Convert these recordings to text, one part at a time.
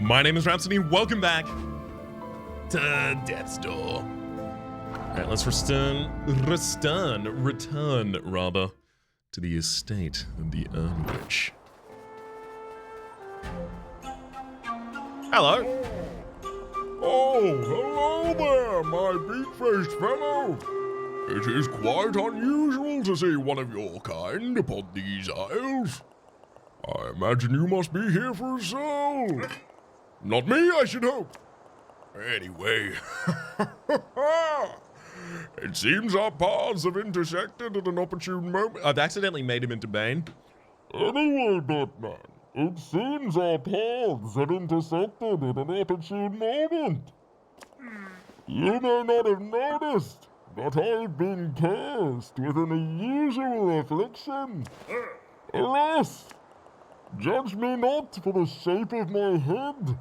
My name is Rhapsody. Welcome back to Death's Door. Alright, let's return rather, to the estate of the Urnwitch. Hello. Oh, hello there, my beak-faced fellow. It is quite unusual to see one of your kind upon these isles. I imagine you must be here for a soul. Not me, I should hope. Anyway, it seems our paths have intersected at an opportune moment. I've accidentally made him into Bane. Anyway, Batman, it seems our paths had intersected at an opportune moment. You may not have noticed, but I've been cursed with an unusual affliction. Alas! Judge me not for the shape of my head,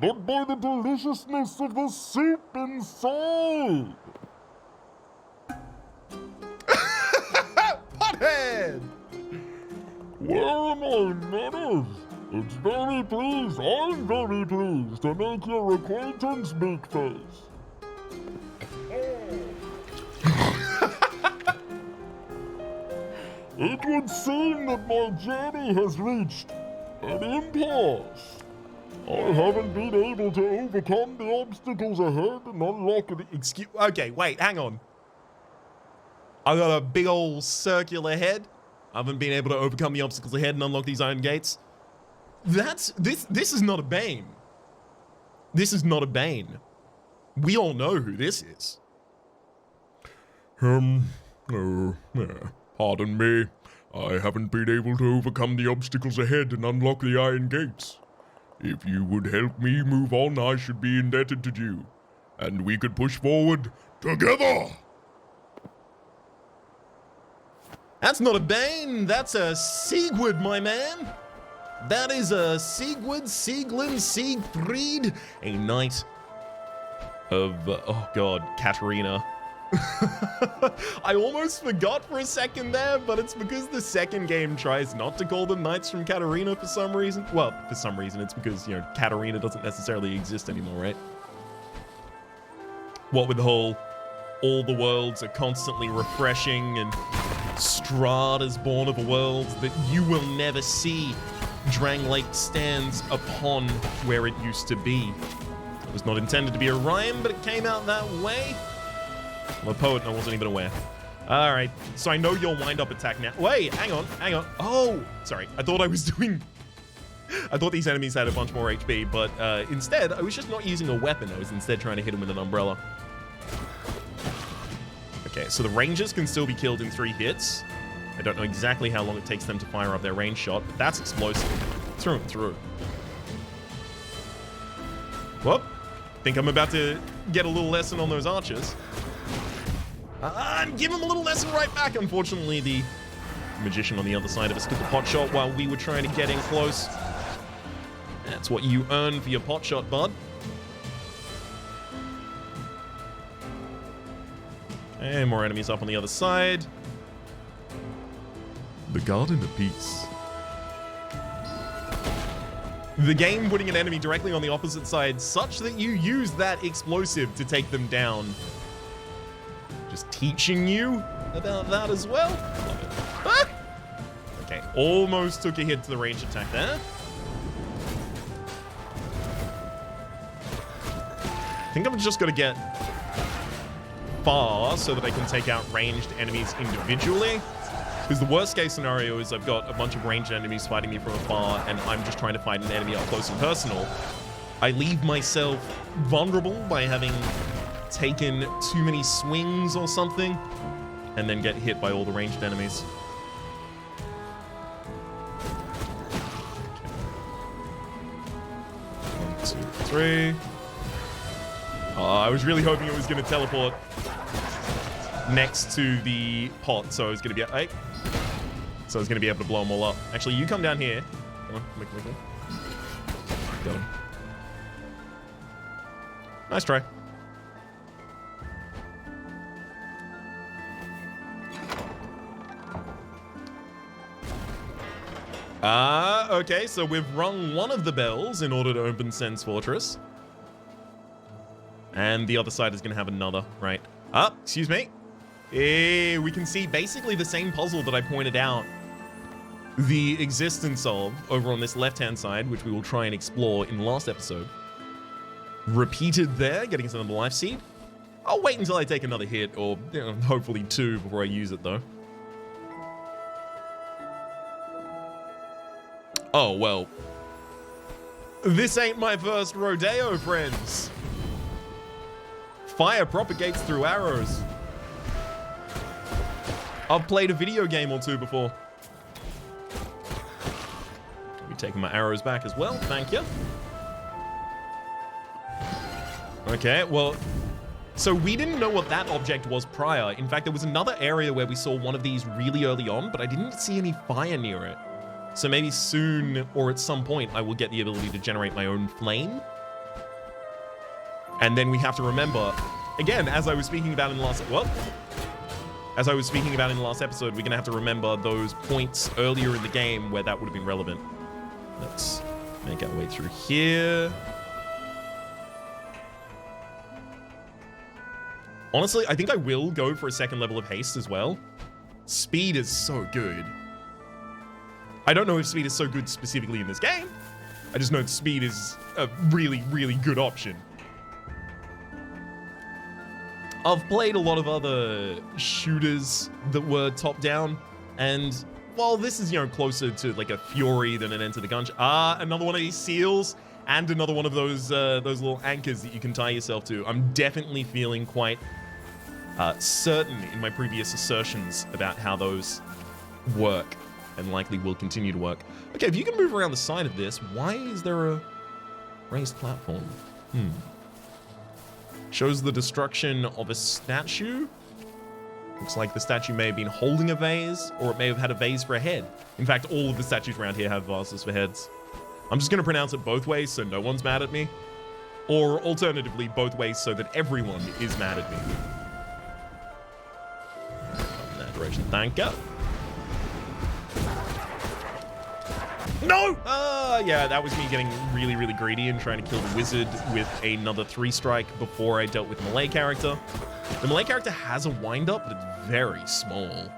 but by the deliciousness of the soup inside. Pothead! Where are my manners? I'm very pleased to make your acquaintance, Big Face. It would seem that my journey has reached an impasse. I haven't been able to overcome the obstacles ahead and unlock the... Okay, wait, hang on. I got a big old circular head. I haven't been able to overcome the obstacles ahead and unlock these iron gates. This is not a Bane. This is not a Bane. We all know who this is. Pardon me. I haven't been able to overcome the obstacles ahead and unlock the iron gates. If you would help me move on, I should be indebted to you. And we could push forward together! That's not a Bane, that's a Siegward, my man. That is a Siegfried, a knight of, oh god, Katarina. I almost forgot for a second there, but it's because the second game tries not to call them knights from Katarina for some reason. Well, for some reason, it's because, you know, Katarina doesn't necessarily exist anymore, right? What with the whole, all the worlds are constantly refreshing and Strahd is born of a world that you will never see. Drang Lake stands upon where it used to be. It was not intended to be a rhyme, but it came out that way. I'm a poet and I wasn't even aware. Alright, so I know you'll wind up attack now. Wait, hang on. Oh, sorry. I thought these enemies had a bunch more HP, but instead, I was just not using a weapon. I was instead trying to hit them with an umbrella. Okay, so the rangers can still be killed in 3 hits. I don't know exactly how long it takes them to fire up their range shot, but that's explosive. Through and through. Whoop. Think I'm about to get a little lesson on those archers. And give him a little lesson right back. Unfortunately, the magician on the other side of us took a pot shot while we were trying to get in close. That's what you earn for your pot shot, bud. And more enemies up on the other side. The Garden of Peace. The game putting an enemy directly on the opposite side such that you use that explosive to take them down. Just teaching you about that as well. Love it. Ah! Okay, almost took a hit to the range attack there. I think I've just got to get far so that I can take out ranged enemies individually. Because the worst case scenario is I've got a bunch of ranged enemies fighting me from afar and I'm just trying to fight an enemy up close and personal. I leave myself vulnerable by having taken too many swings or something and then get hit by all the ranged enemies. Okay. 1, 2, 3. Oh, I was really hoping it was going to teleport next to the pot, so I was going to be so I was going to be able to blow them all up. Actually, you come down here. Come on, come on. Got him. Nice try. Okay, so we've rung one of the bells in order to open Sen's Fortress. And the other side is going to have another, right? Excuse me. We can see basically the same puzzle that I pointed out the existence of over on this left-hand side, which we will try and explore in the last episode. Repeated there, getting us another life seed. I'll wait until I take another hit, or hopefully 2 before I use it, though. Oh, well. This ain't my first rodeo, friends. Fire propagates through arrows. I've played a video game or 2 before. I'll be taking my arrows back as well, thank you. Okay, well, so we didn't know what that object was prior. In fact, there was another area where we saw one of these really early on, but I didn't see any fire near it. So maybe soon, or at some point, I will get the ability to generate my own flame. And then we have to remember, again, as I was speaking about in the last, episode, we're gonna have to remember those points earlier in the game where that would have been relevant. Let's make our way through here. Honestly, I think I will go for a second level of haste as well. Speed is so good. I don't know if speed is so good specifically in this game. I just know that speed is a really, really good option. I've played a lot of other shooters that were top-down, and while this is, closer to like a Fury than an Enter the Gungeon. Another one of these seals, and another one of those little anchors that you can tie yourself to. I'm definitely feeling quite certain in my previous assertions about how those work, and likely will continue to work. Okay, if you can move around the side of this, why is there a raised platform? Shows the destruction of a statue. Looks like the statue may have been holding a vase, or it may have had a vase for a head. In fact, all of the statues around here have vases for heads. I'm just gonna pronounce it both ways so no one's mad at me. Or alternatively, both ways so that everyone is mad at me. In that direction, thank you. No! Yeah, that was me getting really, really greedy and trying to kill the wizard with another 3-strike before I dealt with the melee character. The melee character has a wind-up, but it's very small.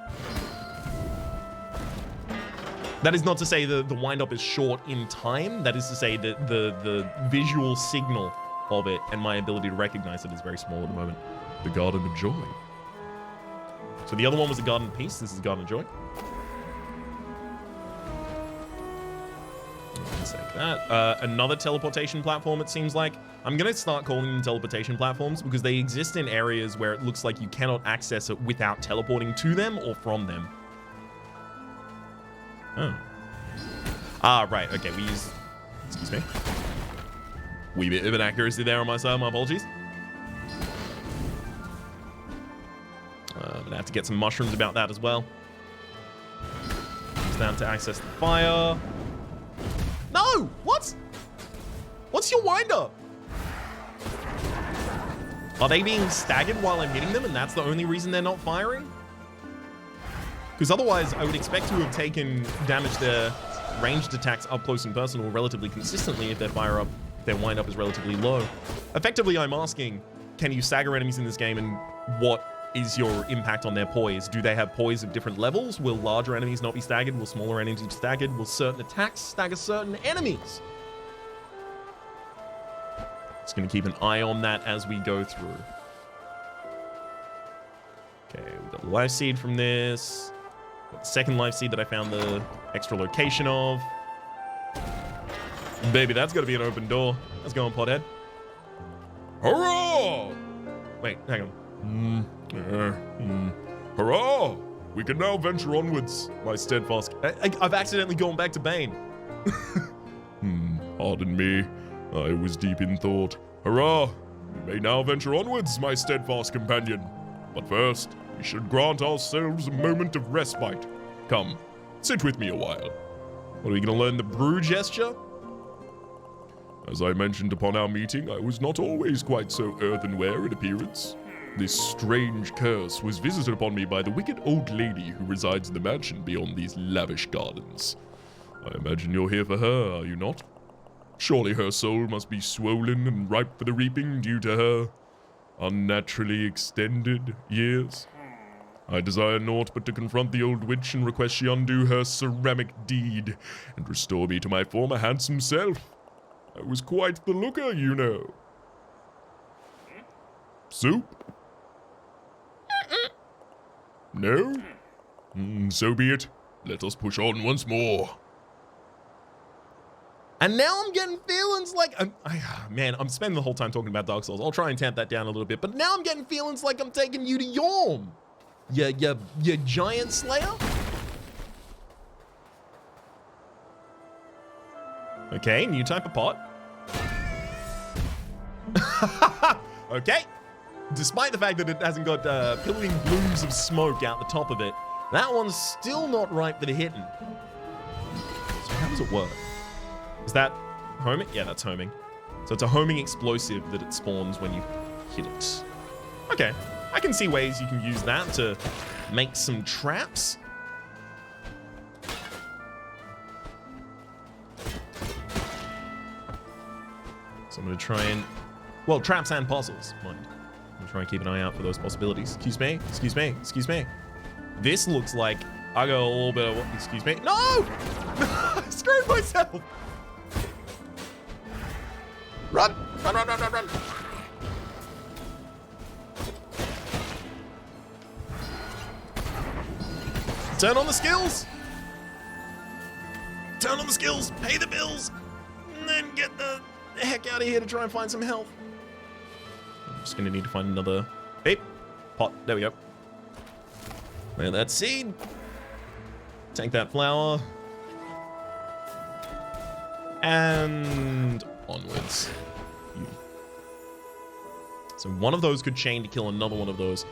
That is not to say the wind-up is short in time. That is to say that the visual signal of it and my ability to recognize it is very small at the moment. The Garden of Joy. So the other one was a Garden of Peace. This is a Garden of Joy. Let's take that. Another teleportation platform, it seems like. I'm going to start calling them teleportation platforms because they exist in areas where it looks like you cannot access it without teleporting to them or from them. Oh. Right. Okay, we use... Excuse me. Wee bit of inaccuracy there on my side. My apologies. I'm going to have to get some mushrooms about that as well. Use that to access the fire. No! What? What's your wind-up? Are they being staggered while I'm hitting them and that's the only reason they're not firing? Because otherwise, I would expect to have taken damage their ranged attacks up close and personal relatively consistently if their wind-up is relatively low. Effectively, I'm asking, can you stagger enemies in this game and what is your impact on their poise? Do they have poise of different levels? Will larger enemies not be staggered? Will smaller enemies be staggered? Will certain attacks stagger certain enemies? Just gonna keep an eye on that as we go through. Okay, we got a life seed from this. Got the second life seed that I found the extra location of. Baby, that's gotta be an open door. Let's go on, Pothead. Hurrah! Wait, hang on. Hurrah! We can now venture onwards, my steadfast... I've accidentally gone back to Bane. Pardon me. I was deep in thought. Hurrah! We may now venture onwards, my steadfast companion. But first, we should grant ourselves a moment of respite. Come, sit with me a while. What, are we gonna learn the brew gesture? As I mentioned upon our meeting, I was not always quite so earthenware in appearance. This strange curse was visited upon me by the wicked old lady who resides in the mansion beyond these lavish gardens. I imagine you're here for her, are you not? Surely her soul must be swollen and ripe for the reaping due to her unnaturally extended years. I desire naught but to confront the old witch and request she undo her ceramic deed and restore me to my former handsome self. I was quite the looker, you know. Soup? No? So be it. Let us push on once more. And now I'm getting feelings like man, I'm spending the whole time talking about Dark Souls. I'll try and tamp that down a little bit, but now I'm getting feelings like I'm taking you to Yorm. You giant slayer? Okay, new type of pot. Okay. Despite the fact that it hasn't got billowing blooms of smoke out the top of it, that one's still not ripe for the hitting. So how does it work? Is that homing? Yeah, that's homing. So it's a homing explosive that it spawns when you hit it. Okay, I can see ways you can use that to make some traps. So I'm gonna try and, well, traps and puzzles, mind. I'm gonna try and keep an eye out for those possibilities. Excuse me, excuse me, excuse me. This looks like I got a little bit of, excuse me. No! I screwed myself. Run, run, run, run, run, run. Turn on the skills. Turn on the skills, pay the bills, and then get the heck out of here to try and find some health. I'm just gonna need to find another pot. There we go. Plant that seed. Take that flower. And onwards. So one of those could chain to kill another one of those.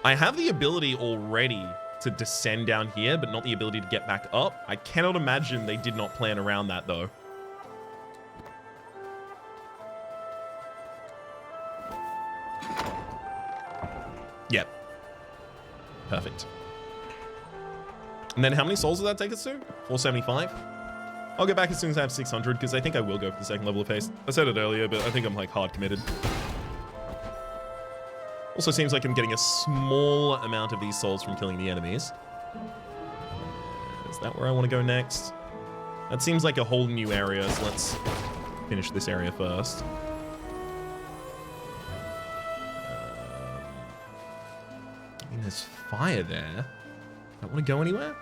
I have the ability already to descend down here, but not the ability to get back up. I cannot imagine they did not plan around that though. Yep. Perfect. And then how many souls does that take us to? 475? I'll get back as soon as I have 600, because I think I will go for the second level of haste. I said it earlier, but I think I'm like hard committed. Also seems like I'm getting a small amount of these souls from killing the enemies. Is that where I want to go next? That seems like a whole new area, so let's finish this area first. I mean, there's fire there. Don't want to go anywhere?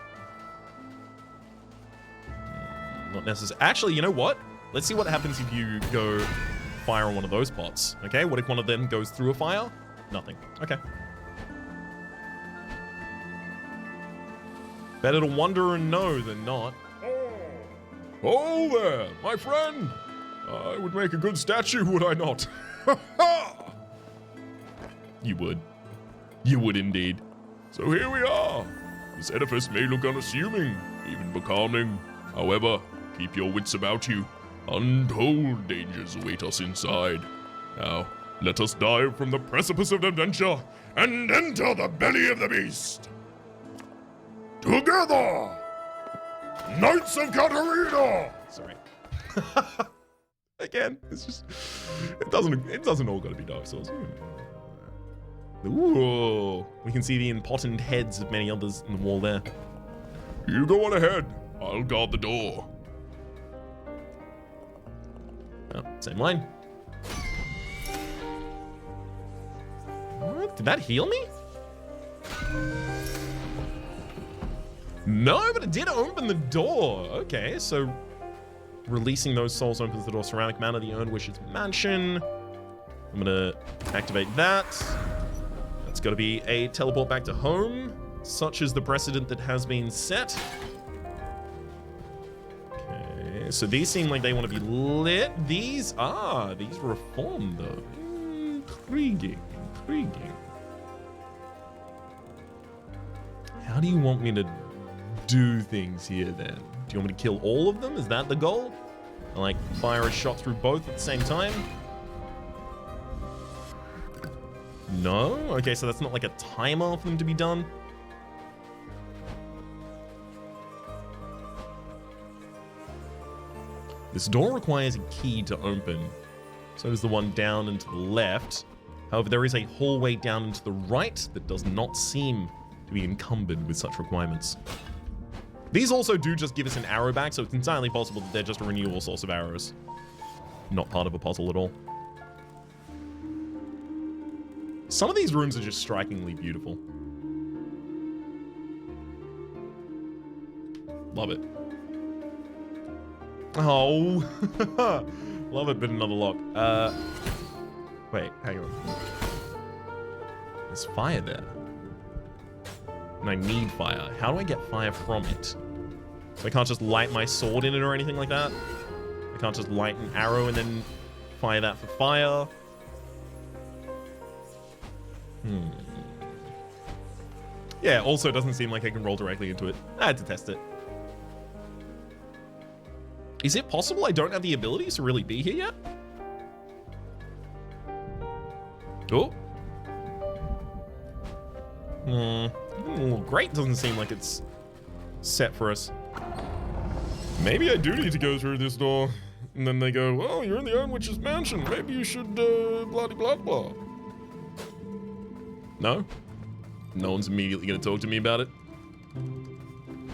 Not necessary. Actually, you know what? Let's see what happens if you go fire on one of those pots. Okay, what if one of them goes through a fire? Nothing. Okay. Better to wonder and know than not. Oh there, my friend. I would make a good statue, would I not? You would. You would indeed. So here we are. This edifice may look unassuming, even becalming. However, keep your wits about you. Untold dangers await us inside. Now, let us dive from the precipice of adventure and enter the belly of the beast. Together, Knights of Katarina! Sorry. Again, it's just, it doesn't all gotta be Dark Souls. Ooh, we can see the impotent heads of many others in the wall there. You go on ahead. I'll guard the door. Oh, same line. What? Did that heal me? No, but it did open the door. Okay, so releasing those souls opens the door. Ceramic Manor, the Earned Wishes Mansion. I'm gonna activate that. That's gotta be a teleport back to home. Such is the precedent that has been set. Okay, so these seem like they want to be lit. These reformed though. Intriguing, intriguing. How do you want me to do things here then? Do you want me to kill all of them? Is that the goal? And like fire a shot through both at the same time? No? Okay, so that's not like a timer for them to be done. This door requires a key to open. So does the one down and to the left. However, there is a hallway down and to the right that does not seem to be encumbered with such requirements. These also do just give us an arrow back, so it's entirely possible that they're just a renewable source of arrows. Not part of a puzzle at all. Some of these rooms are just strikingly beautiful. Love it. Oh, love it, but another lock. Wait, hang on. There's fire there. And I need fire. How do I get fire from it? So I can't just light my sword in it or anything like that? I can't just light an arrow and then fire that for fire? Yeah, also it doesn't seem like I can roll directly into it. I had to test it. Is it possible I don't have the abilities to really be here yet? Oh. Great doesn't seem like it's set for us. Maybe I do need to go through this door. And then they go, oh, you're in the Iron Witch's mansion. Maybe you should, blah, blah, blah. No? No one's immediately going to talk to me about it?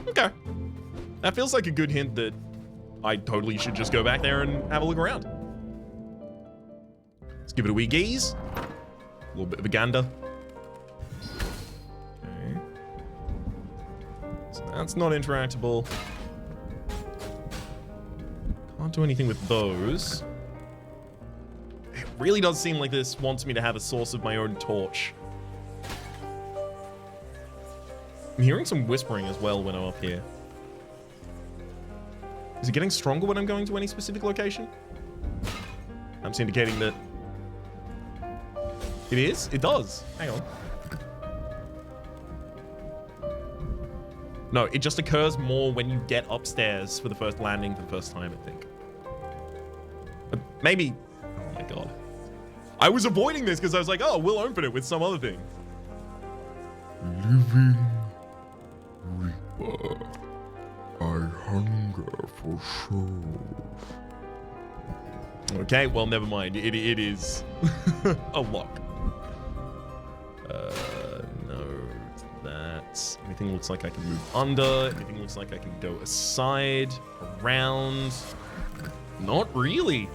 Okay. That feels like a good hint that I totally should just go back there and have a look around. Let's give it a wee gaze. A little bit of a gander. Okay. So that's not interactable. Can't do anything with those. It really does seem like this wants me to have a source of my own torch. I'm hearing some whispering as well when I'm up here. Is it getting stronger when I'm going to any specific location? I'm indicating that it is? It does. Hang on. No, it just occurs more when you get upstairs for the first landing for the first time, I think. Maybe. Oh my god. I was avoiding this because I was like, oh, we'll open it with some other thing. Living Reaper, I hunger for souls. Okay, well, never mind. It is a lock. No, that. Everything looks like I can move under. Everything looks like I can go aside, around. Not really.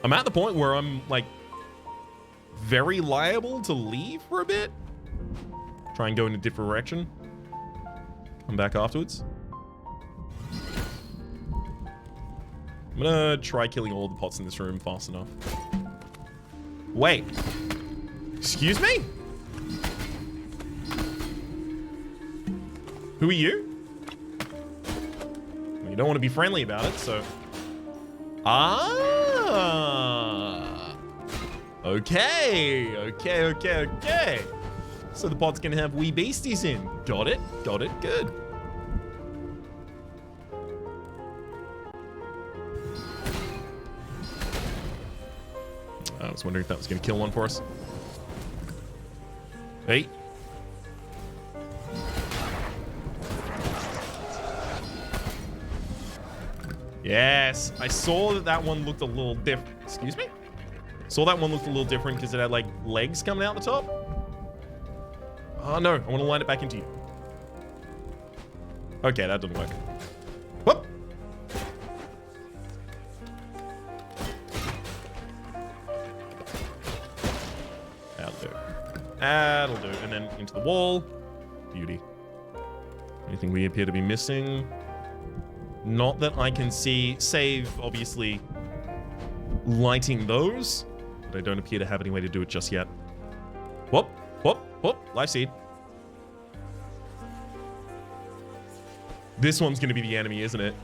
I'm at the point where I'm, like, very liable to leave for a bit. Try and go in a different direction. Come back afterwards. I'm gonna try killing all the pots in this room fast enough. Wait. Excuse me? Who are you? Well, you don't want to be friendly about it, so... Ah! Okay. So the pot's gonna have wee beasties in. Got it, good. I was wondering if that was gonna kill one for us. Hey. Yes, I saw that one looked a little different. Excuse me? Saw that one looked a little different because it had like legs coming out the top. Oh no, I want to line it back into you. Okay, that doesn't work. Whoop. That'll do. And then into the wall. Beauty. Anything we appear to be missing? Not that I can see, save, obviously, lighting those. But I don't appear to have any way to do it just yet. Whoop. Life seed. This one's going to be the enemy, isn't it?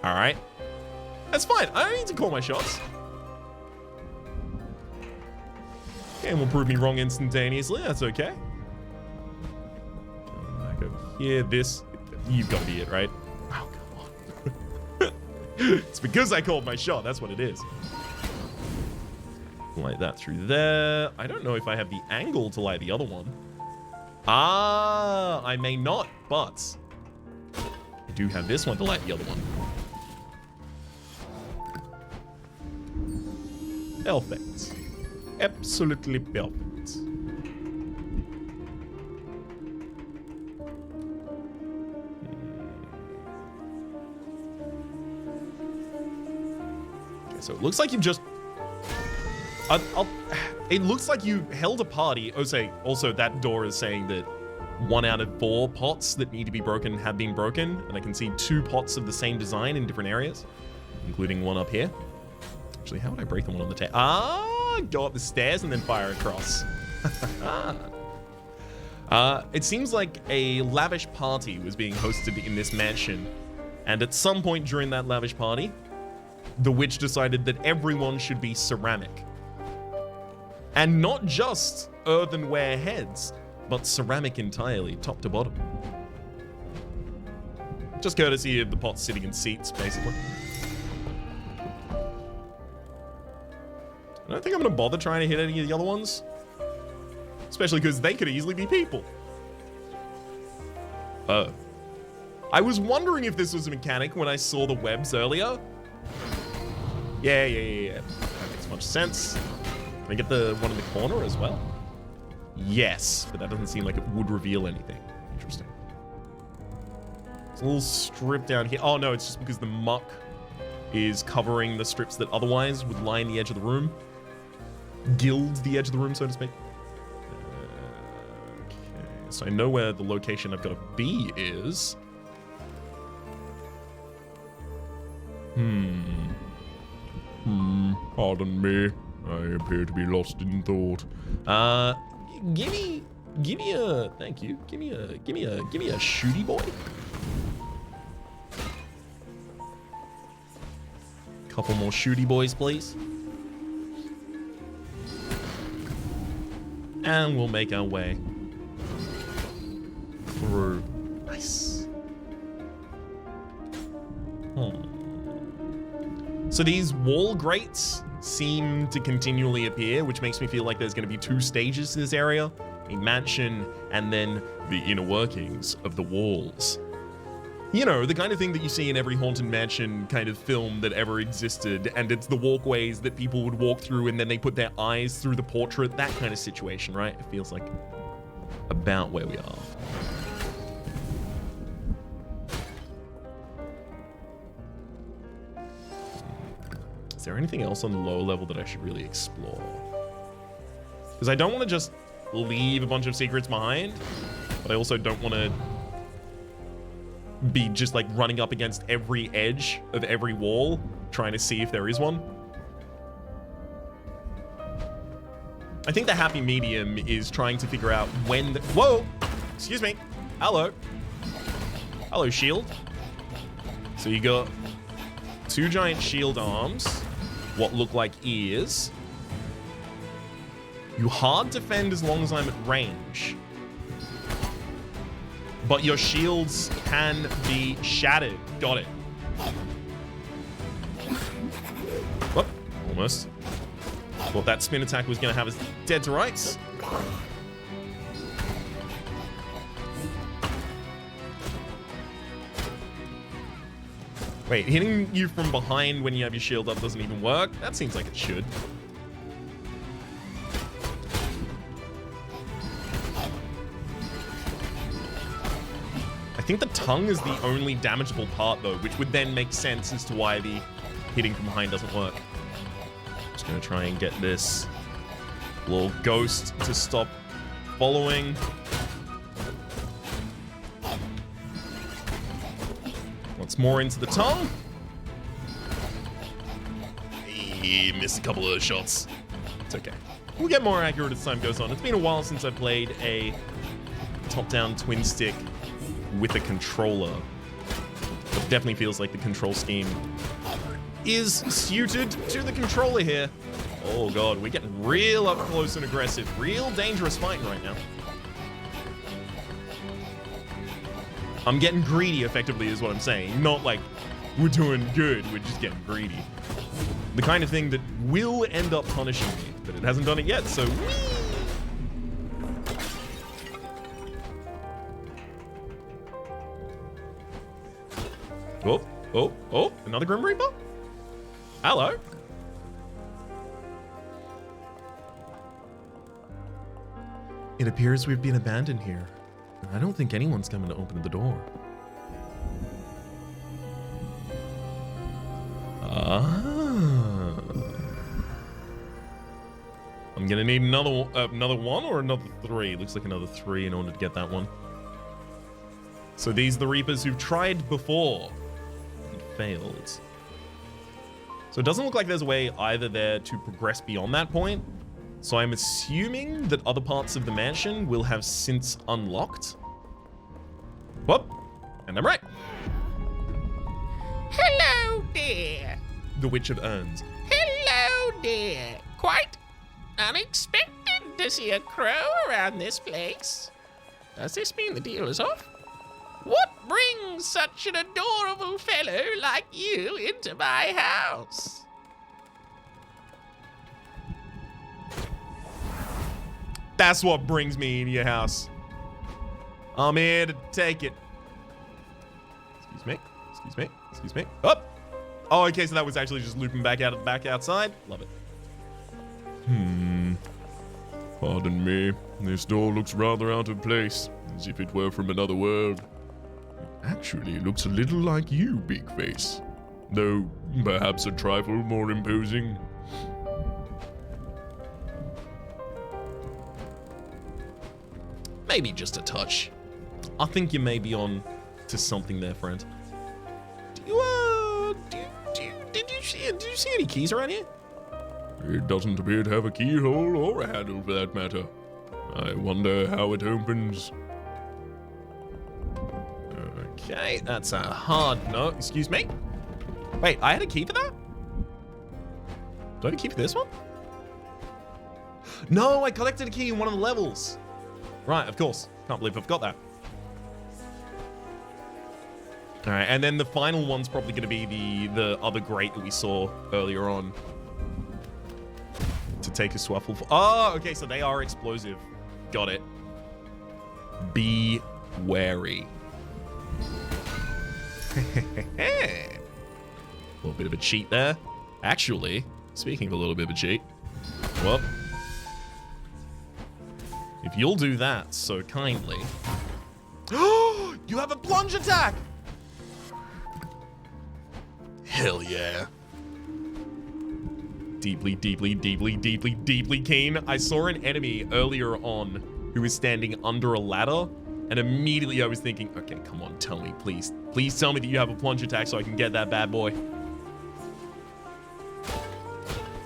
All right. That's fine. I don't need to call my shots. Game will prove me wrong instantaneously. That's okay. Back over here. This. You've got to be it, right? Oh, come on. It's because I called my shot. That's what it is. Light that through there. I don't know if I have the angle to light the other one. Ah, I may not, but do have this one to light the other one. Perfect. Absolutely perfect. Okay, so it looks like you've just... it looks like you held a party. Also, that door is saying that 1 out of 4 pots that need to be broken have been broken. And I can see 2 pots of the same design in different areas, including one up here. Actually, how would I break the one on the table? Go up the stairs and then fire across. It seems like a lavish party was being hosted in this mansion. And at some point during that lavish party, the witch decided that everyone should be ceramic. And not just earthenware heads, but ceramic entirely, top to bottom. Just courtesy of the pots sitting in seats, basically. I don't think I'm gonna bother trying to hit any of the other ones. Especially because they could easily be people. I was wondering if this was a mechanic when I saw the webs earlier. Yeah. That makes much sense. Can I get the one in the corner as well? Yes, but that doesn't seem like it would reveal anything. Interesting. It's a little strip down here. Oh no, it's just because the muck is covering the strips that otherwise would line the edge of the room. Gild the edge of the room, so to speak. Okay, so I know where the location I've got to be is. Pardon me. I appear to be lost in thought. Give me a, thank you. Give me a shooty boy. Couple more shooty boys, please. And we'll make our way through. Nice. So these wall grates seem to continually appear, which makes me feel like there's going to be 2 stages to this area. A mansion, and then the inner workings of the walls. You know, the kind of thing that you see in every Haunted Mansion kind of film that ever existed, and it's the walkways that people would walk through and then they put their eyes through the portrait, that kind of situation, right? It feels like about where we are. Is there anything else on the lower level that I should really explore? Because I don't want to just leave a bunch of secrets behind, but I also don't want to be just like running up against every edge of every wall, trying to see if there is one. I think the happy medium is trying to figure out when the... Whoa! Excuse me. Hello. Hello, shield. So you got 2 giant shield arms, what look like ears. You hard defend as long as I'm at range. But your shields can be shattered. Got it. Whoop, almost. Thought that spin attack was going to have us dead to rights. Wait, hitting you from behind when you have your shield up doesn't even work? That seems like it should. I think the tongue is the only damageable part though, which would then make sense as to why the hitting from behind doesn't work. Just gonna try and get this little ghost to stop following. Once more into the tongue. He missed a couple of shots. It's okay. We'll get more accurate as time goes on. It's been a while since I played a top-down twin stick with a controller. It definitely feels like the control scheme is suited to the controller here. Oh god, we're getting real up close and aggressive. Real dangerous fighting right now. I'm getting greedy, effectively, is what I'm saying. Not like we're doing good, we're just getting greedy. The kind of thing that will end up punishing me, but it hasn't done it yet, so whee! Oh, another Grim Reaper? Hello. It appears we've been abandoned here. I don't think anyone's coming to open the door. I'm gonna need another one or another 3. Looks like another 3 in order to get that one. So these are the Reapers who've tried before and failed. So it doesn't look like there's a way either there to progress beyond that point. So I'm assuming that other parts of the mansion will have since unlocked. Whoop, and I'm right. Hello there. The Witch of Urns. Hello there. Quite unexpected to see a crow around this place. Does this mean the deal is off? What brings such an adorable fellow like you into my house? That's what brings me into your house. I'm here to take it. Excuse me. Up. Oh, okay, so that was actually just looping back out of the back outside. Love it. Pardon me. This door looks rather out of place, as if it were from another world. It actually looks a little like you, Big Face. Though, perhaps a trifle more imposing. Maybe just a touch. I think you may be on to something there, friend. Did you see any keys around here? It doesn't appear to have a keyhole or a handle for that matter. I wonder how it opens. Okay, that's a hard no. Excuse me? Wait, I had a key for that? Do I have a key for this one? No, I collected a key in one of the levels. Right, of course. Can't believe I forgot that. All right, and then the final one's probably going to be the other grate that we saw earlier on. To take a swaffle for. Oh, okay, so they are explosive. Got it. Be wary. A little bit of a cheat there. Actually, speaking of a little bit of a cheat, well, if you'll do that so kindly. You have a plunge attack! Hell yeah. Deeply keen. I saw an enemy earlier on who was standing under a ladder, and immediately I was thinking, okay, come on, tell me, please. Please tell me that you have a plunge attack so I can get that bad boy.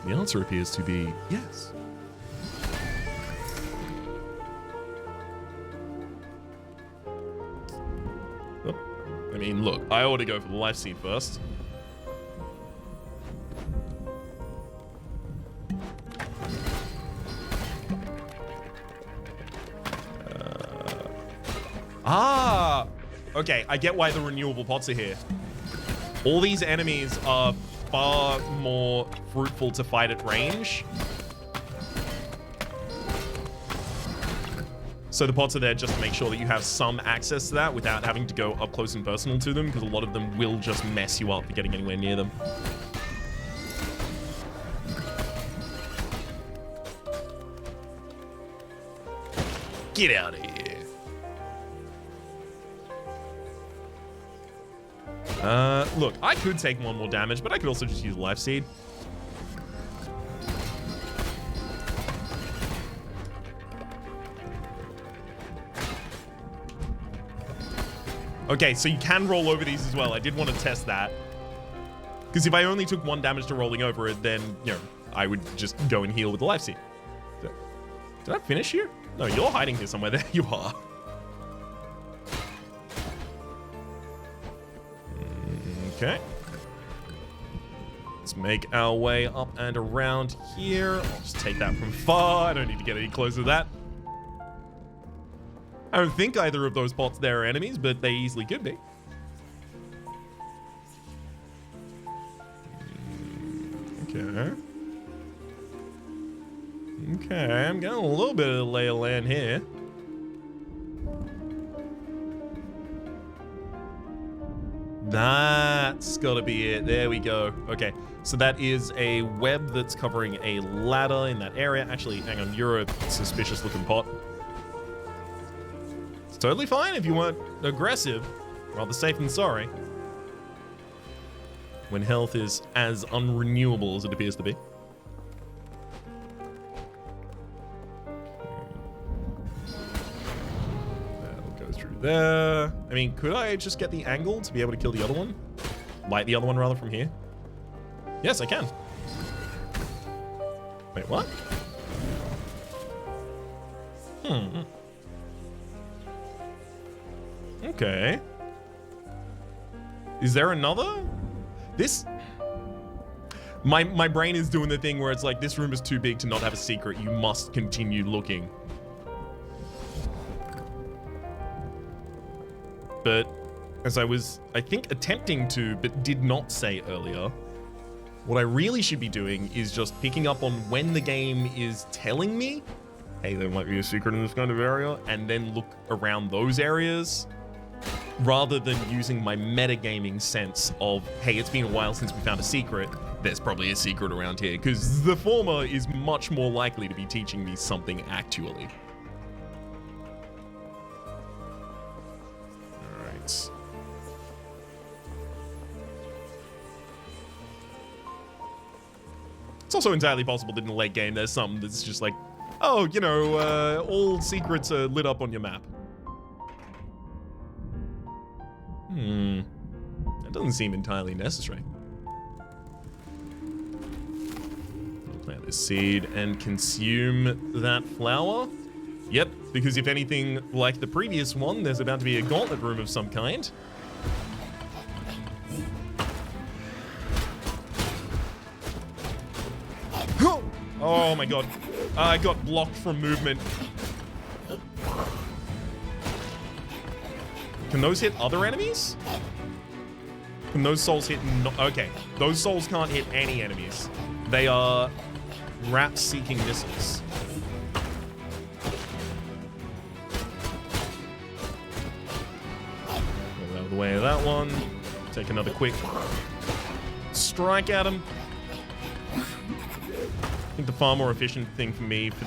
The answer appears to be yes. Oh, I mean, look, I ought to go for the life seed first. Okay, I get why the renewable pots are here. All these enemies are far more fruitful to fight at range. So the pots are there just to make sure that you have some access to that without having to go up close and personal to them, because a lot of them will just mess you up for getting anywhere near them. Get out of here. Look, I could take one more damage, but I could also just use Life Seed. Okay, so you can roll over these as well. I did want to test that. Because if I only took 1 damage to rolling over it, then, you know, I would just go and heal with the Life Seed. Did I finish here? No, you're hiding here somewhere. There you are. Okay. Let's make our way up and around here. I'll just take that from far. I don't need to get any closer to that. I don't think either of those pots there are enemies, but they easily could be. Okay. Okay, I'm getting a little bit of the lay of land here. That's gotta be it. There we go. Okay, so that is a web that's covering a ladder in that area. Actually, hang on, you're a suspicious looking pot. It's totally fine if you weren't aggressive. Rather safe than sorry. When health is as unrenewable as it appears to be. That'll go through there. I mean, could I just get the angle to be able to kill the other one? Light the other one rather from here? Yes, I can. Wait, what? Okay. Is there another? This... My brain is doing the thing where it's like, this room is too big to not have a secret. You must continue looking. But as I was, I think, attempting to, but did not say earlier, what I really should be doing is just picking up on when the game is telling me, hey, there might be a secret in this kind of area, and then look around those areas, rather than using my metagaming sense of, hey, it's been a while since we found a secret, there's probably a secret around here, because the former is much more likely to be teaching me something actually. Alright. It's also entirely possible that in the late game there's something that's just like, oh, you know, all secrets are lit up on your map. That doesn't seem entirely necessary. Plant this seed and consume that flower. Yep, because if anything like the previous one, there's about to be a gauntlet room of some kind. Oh my god. I got blocked from movement. Can those hit other enemies? Can those souls hit... No, okay, those souls can't hit any enemies. They are rat-seeking missiles. Get out of the way of that one. Take another quick strike at him. I think the far more efficient thing for me for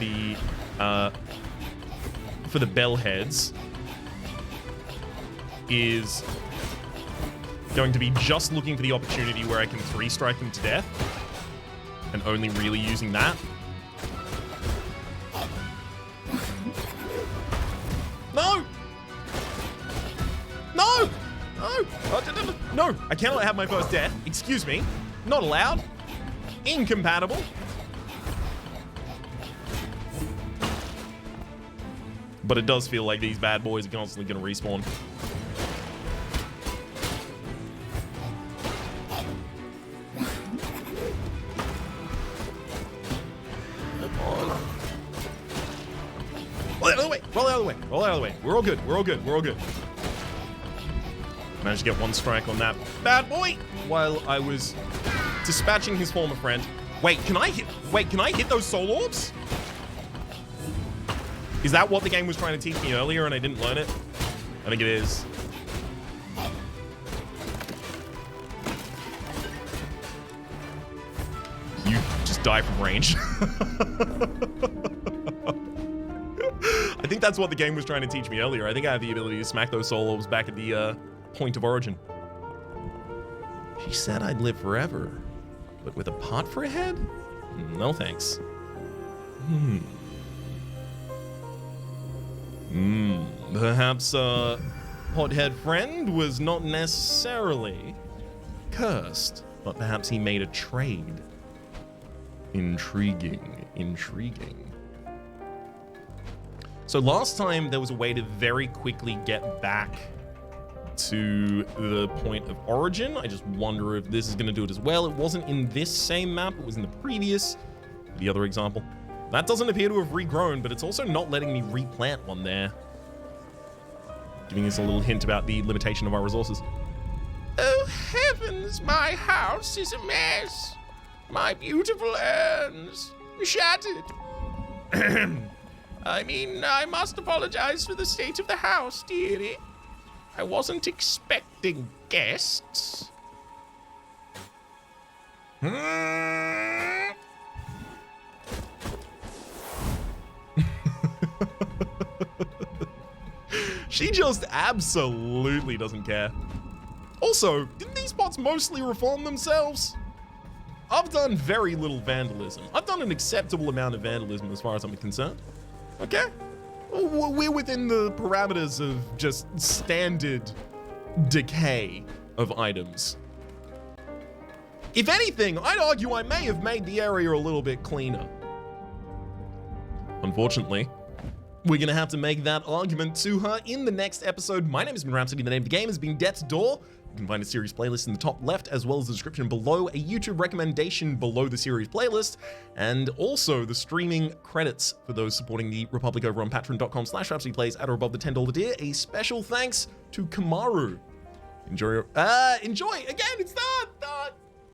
the bell heads is going to be just looking for the opportunity where I can 3-strike them to death and only really using that. No! No! No! No! I cannot have my first death. Excuse me. Not allowed. Incompatible. But it does feel like these bad boys are constantly going to respawn. Roll out of the way! Roll out of the way! Roll out of the way! We're all good. We're all good. We're all good. Managed to get one strike on that bad boy while I was dispatching his former friend. Wait, can I hit those soul orbs? Is that what the game was trying to teach me earlier and I didn't learn it? I think it is. You just die from range. I think that's what the game was trying to teach me earlier. I think I have the ability to smack those soul orbs back at the point of origin. She said I'd live forever, but with a pot for a head? No thanks. Perhaps a pothead friend was not necessarily cursed, but perhaps he made a trade. Intriguing, intriguing. So last time there was a way to very quickly get back to the point of origin. I just wonder if this is going to do it as well. It wasn't in this same map, it was in the previous, the other example. That doesn't appear to have regrown, but it's also not letting me replant one there. Giving us a little hint about the limitation of our resources. Oh heavens, my house is a mess. My beautiful urns shattered. I mean, I must apologize for the state of the house, dearie. I wasn't expecting guests. She just absolutely doesn't care. Also, didn't these bots mostly reform themselves? I've done very little vandalism. I've done an acceptable amount of vandalism as far as I'm concerned. Okay? We're within the parameters of just standard decay of items. If anything, I'd argue I may have made the area a little bit cleaner. Unfortunately, we're gonna have to make that argument to her in the next episode. My name has been Rhapsody. The name of the game has been Death's Door. You can find a series playlist in the top left, as well as the description below, a YouTube recommendation below the series playlist, and also the streaming credits for those supporting the Republic over on patreon.com/RhapsodyPlays at or above the $10 tier. A special thanks to Kamaru. Enjoy. Again, it's not.